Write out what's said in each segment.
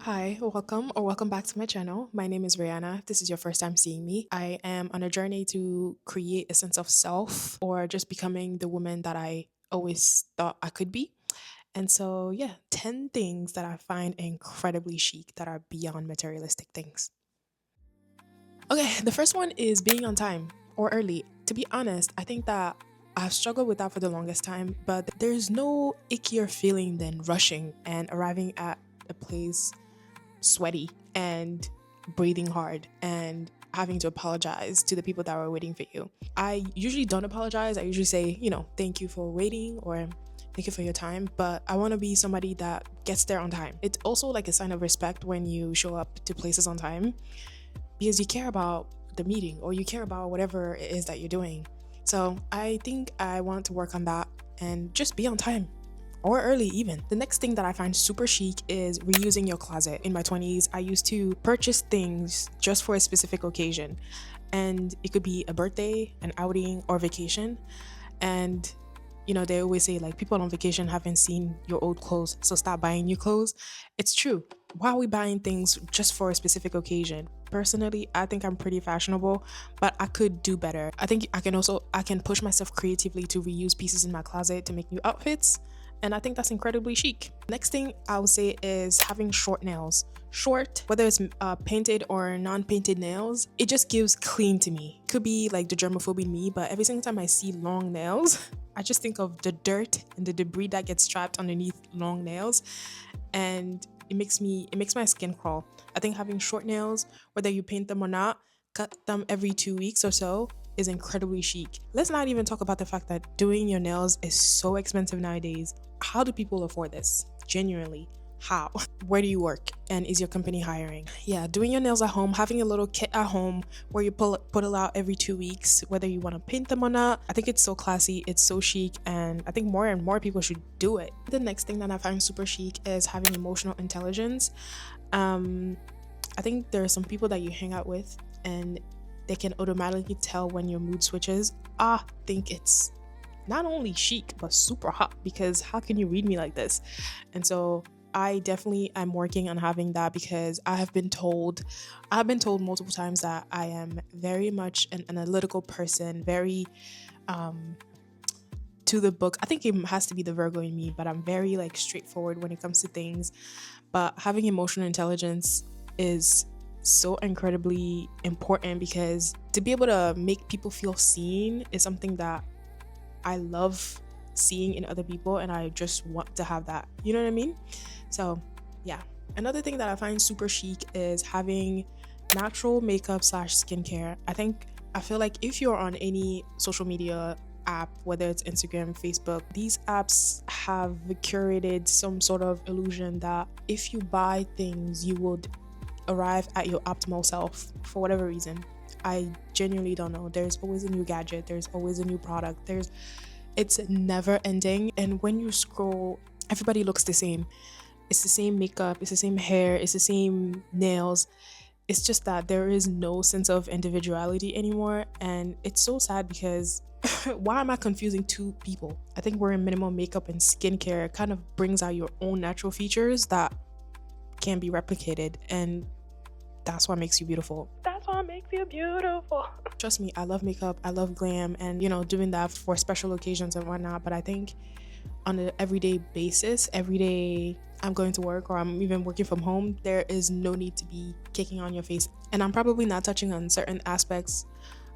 Hi, welcome back to my channel. My name is Rihanna. If this is your first time seeing me, I am on a journey to create a sense of self or just becoming the woman that I always thought I could be. And so, yeah, 10 things that I find incredibly chic that are beyond materialistic things. Okay, the first one is being on time or early. To be honest, I think that I've struggled with that for the longest time, but there's no ickier feeling than rushing and arriving at a place sweaty and breathing hard and having to apologize to the people that were waiting for you. I usually don't apologize. I usually say, thank you for waiting or thank you for your time, but I want to be somebody that gets there on time. It's also like a sign of respect when you show up to places on time because you care about the meeting or you care about whatever it is that you're doing. So I think I want to work on that and just be on time or early even. The next thing that I find super chic is reusing your closet. In my 20s, I used to purchase things just for a specific occasion. And it could be a birthday, an outing, or vacation. And they always say like people on vacation haven't seen your old clothes, so stop buying new clothes. It's true. Why are we buying things just for a specific occasion? Personally, I think I'm pretty fashionable, but I could do better. I think I can push myself creatively to reuse pieces in my closet to make new outfits. And I think that's incredibly chic. Next thing I would say is having short nails. Short, whether it's painted or non-painted nails, it just gives clean to me. Could be like the germaphobe in me, but every single time I see long nails, I just think of the dirt and the debris that gets trapped underneath long nails, and it makes my skin crawl. I think having short nails, whether you paint them or not, cut them every 2 weeks or so is incredibly chic. Let's not even talk about the fact that doing your nails is so expensive nowadays. How do people afford this? Genuinely, how? Where do you work? And is your company hiring? Yeah, doing your nails at home, having a little kit at home where you put it out every 2 weeks, whether you want to paint them or not. I think it's so classy, it's so chic, and I think more and more people should do it. The next thing that I find super chic is having emotional intelligence. Um, I think there are some people that you hang out with and they can automatically tell when your mood switches. I think it's not only chic but super hot, because how can you read me like this? And so I definitely am working on having that, because I've been told multiple times that I am very much an analytical person, very to the book. I think it has to be the Virgo in me, but I'm very like straightforward when it comes to things. But having emotional intelligence is so incredibly important, because to be able to make people feel seen is something that I love seeing in other people, and I just want to have that. You know what I mean? So, yeah. Another thing that I find super chic is having natural makeup slash skincare. I feel like if you're on any social media app, whether it's Instagram, Facebook, these apps have curated some sort of illusion that if you buy things, you would arrive at your optimal self for whatever reason. I genuinely don't know. There's always a new gadget, there's always a new product, it's never ending. And when you scroll, everybody looks the same. It's the same makeup, it's the same hair, it's the same nails. It's just that there is no sense of individuality anymore. And it's so sad because why am I confusing two people? I think wearing minimum makeup and skincare kind of brings out your own natural features that can be replicated. And that's what makes you beautiful. That's what makes you beautiful. Trust me, I love makeup, I love glam, and doing that for special occasions and whatnot. But I think on an everyday basis, every day I'm going to work or I'm even working from home, there is no need to be kicking on your face. And I'm probably not touching on certain aspects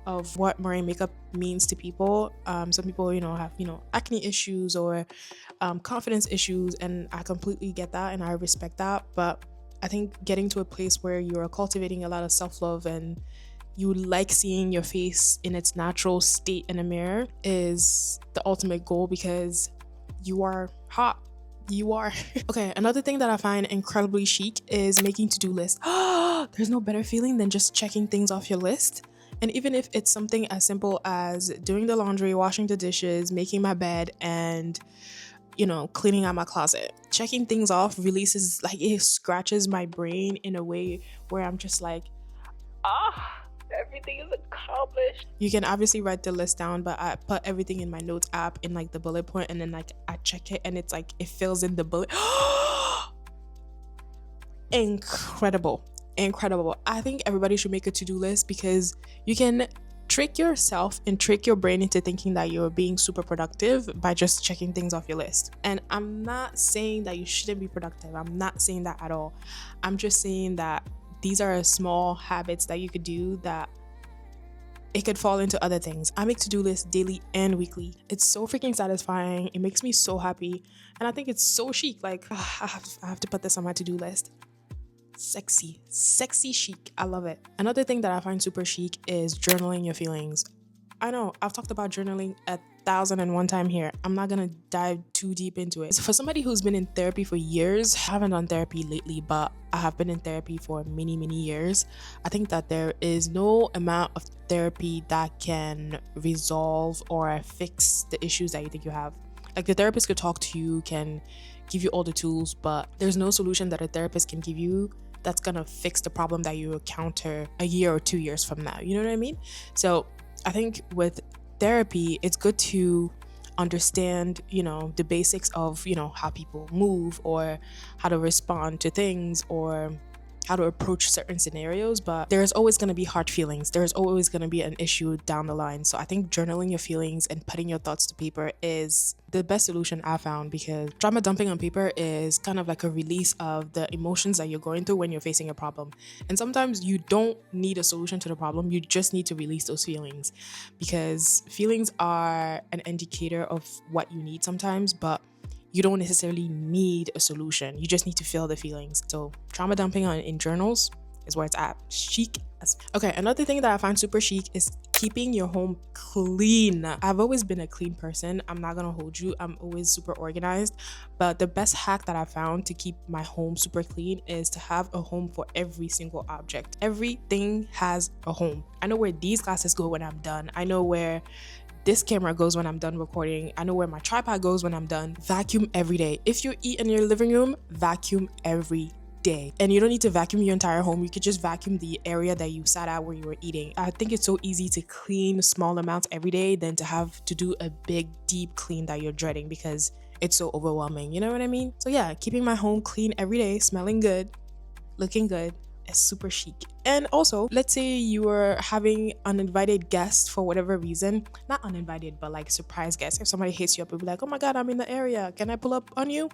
of what wearing makeup means to people. Some people, have, acne issues or confidence issues, and I completely get that and I respect that. But I think getting to a place where you're cultivating a lot of self-love and you like seeing your face in its natural state in a mirror is the ultimate goal, because you are hot. You are. Okay, another thing that I find incredibly chic is making to-do lists. There's no better feeling than just checking things off your list. And even if it's something as simple as doing the laundry, washing the dishes, making my bed, and cleaning out my closet, checking things off releases, like, it scratches my brain in a way where I'm just like, everything is accomplished. You can obviously write the list down, but I put everything in my notes app in like the bullet point, and then like I check it and it's like it fills in the bullet. incredible. Incredible. I think everybody should make a to-do list because you can trick yourself and trick your brain into thinking that you're being super productive by just checking things off your list. And I'm not saying that you shouldn't be productive. I'm not saying that at all. I'm just saying that these are small habits that you could do that it could fall into other things. I make to-do lists daily and weekly. It's so freaking satisfying. It makes me so happy. And I think it's so chic. Like, I have to put this on my to-do list. Sexy chic. I love it. Another thing that I find super chic is journaling your feelings. I know I've talked about journaling 1,001 times here. I'm not gonna dive too deep into it. So for somebody who's been in therapy for years, I haven't done therapy lately, but I have been in therapy for many years. I think that there is no amount of therapy that can resolve or fix the issues that you think you have. Like the therapist could talk to you, can give you all the tools, but there's no solution that a therapist can give you that's gonna fix the problem that you encounter a year or 2 years from now. You know what I mean? So I think with therapy, it's good to understand, the basics of, how people move or how to respond to things or how to approach certain scenarios, but there's always going to be hard feelings. There's always going to be an issue down the line. So I think journaling your feelings and putting your thoughts to paper is the best solution I found, because trauma dumping on paper is kind of like a release of the emotions that you're going through when you're facing a problem. And sometimes you don't need a solution to the problem. You just need to release those feelings, because feelings are an indicator of what you need sometimes, but you don't necessarily need a solution. You just need to feel the feelings. So trauma dumping in journals is where it's at. Chic. Okay, another thing that I find super chic is keeping your home clean. I've always been a clean person. I'm not gonna hold you. I'm always super organized. But the best hack that I found to keep my home super clean is to have a home for every single object. Everything has a home. I know where these glasses go when I'm done. I know where this camera goes when I'm done recording. I know where my tripod goes when I'm done. Vacuum every day. If you eat in your living room, vacuum every day. And you don't need to vacuum your entire home. You could just vacuum the area that you sat at where you were eating. I think it's so easy to clean small amounts every day than to have to do a big, deep clean that you're dreading because it's so overwhelming. You know what I mean? So yeah, keeping my home clean every day, smelling good, looking good, is super chic. And also, let's say you were having uninvited guests for whatever reason, not uninvited, but like surprise guests. If somebody hits you up and be like, oh my God, I'm in the area, can I pull up on you?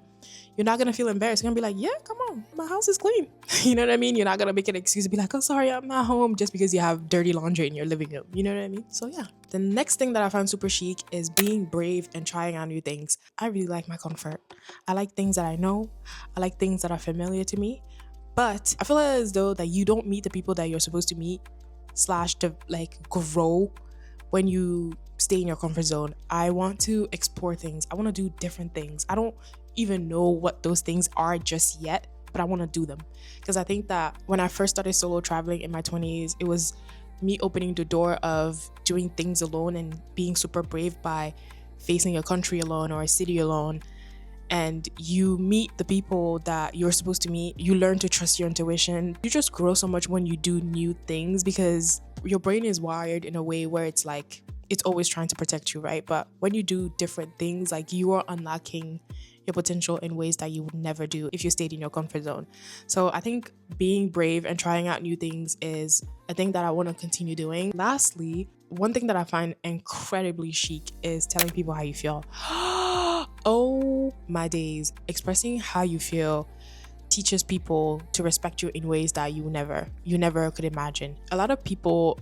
You're not gonna feel embarrassed. You're gonna be like, yeah, come on, my house is clean. You know what I mean? You're not gonna make an excuse to be like, oh, sorry, I'm not home, just because you have dirty laundry in your living room. You know what I mean? So yeah. The next thing that I found super chic is being brave and trying out new things. I really like my comfort. I like things that I know. I like things that are familiar to me. But I feel as though that you don't meet the people that you're supposed to meet / to like grow when you stay in your comfort zone. I want to explore things. I want to do different things. I don't even know what those things are just yet, but I want to do them. Because I think that when I first started solo traveling in my 20s, it was me opening the door of doing things alone and being super brave by facing a country alone or a city alone. And you meet the people that you're supposed to meet. You learn to trust your intuition. You just grow so much when you do new things, because your brain is wired in a way where it's like, it's always trying to protect you, right? But when you do different things, like you are unlocking your potential in ways that you would never do if you stayed in your comfort zone. So I think being brave and trying out new things is a thing that I want to continue doing. Lastly, one thing that I find incredibly chic is telling people how you feel. Oh my days. Expressing how you feel teaches people to respect you in ways that you never could imagine. A lot of people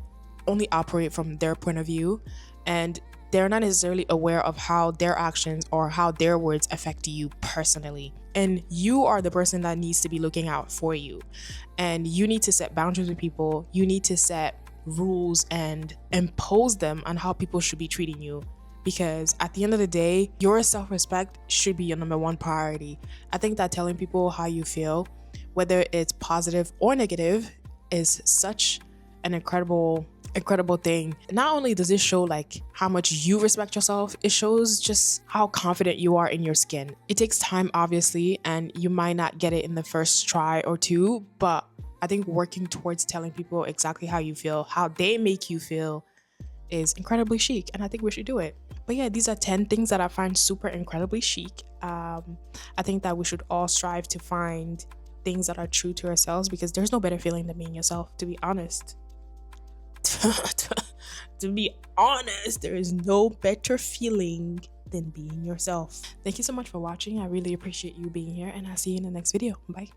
only operate from their point of view, and they're not necessarily aware of how their actions or how their words affect you personally. And you are the person that needs to be looking out for you. And you need to set boundaries with people. You need to set rules and impose them on how people should be treating you. Because at the end of the day, your self-respect should be your number one priority. I think that telling people how you feel, whether it's positive or negative, is such an incredible thing. Not only does it show like how much you respect yourself, it shows just how confident you are in your skin. It takes time, obviously, and you might not get it in the first try or two, but I think working towards telling people exactly how you feel, how they make you feel, is incredibly chic, and I think we should do it. But yeah, these are 10 things that I find super incredibly chic. I think that we should all strive to find things that are true to ourselves, because there's no better feeling than being yourself, to be honest. To be honest, there is no better feeling than being yourself. Thank you so much for watching. I really appreciate you being here, and I'll see you in the next video. Bye.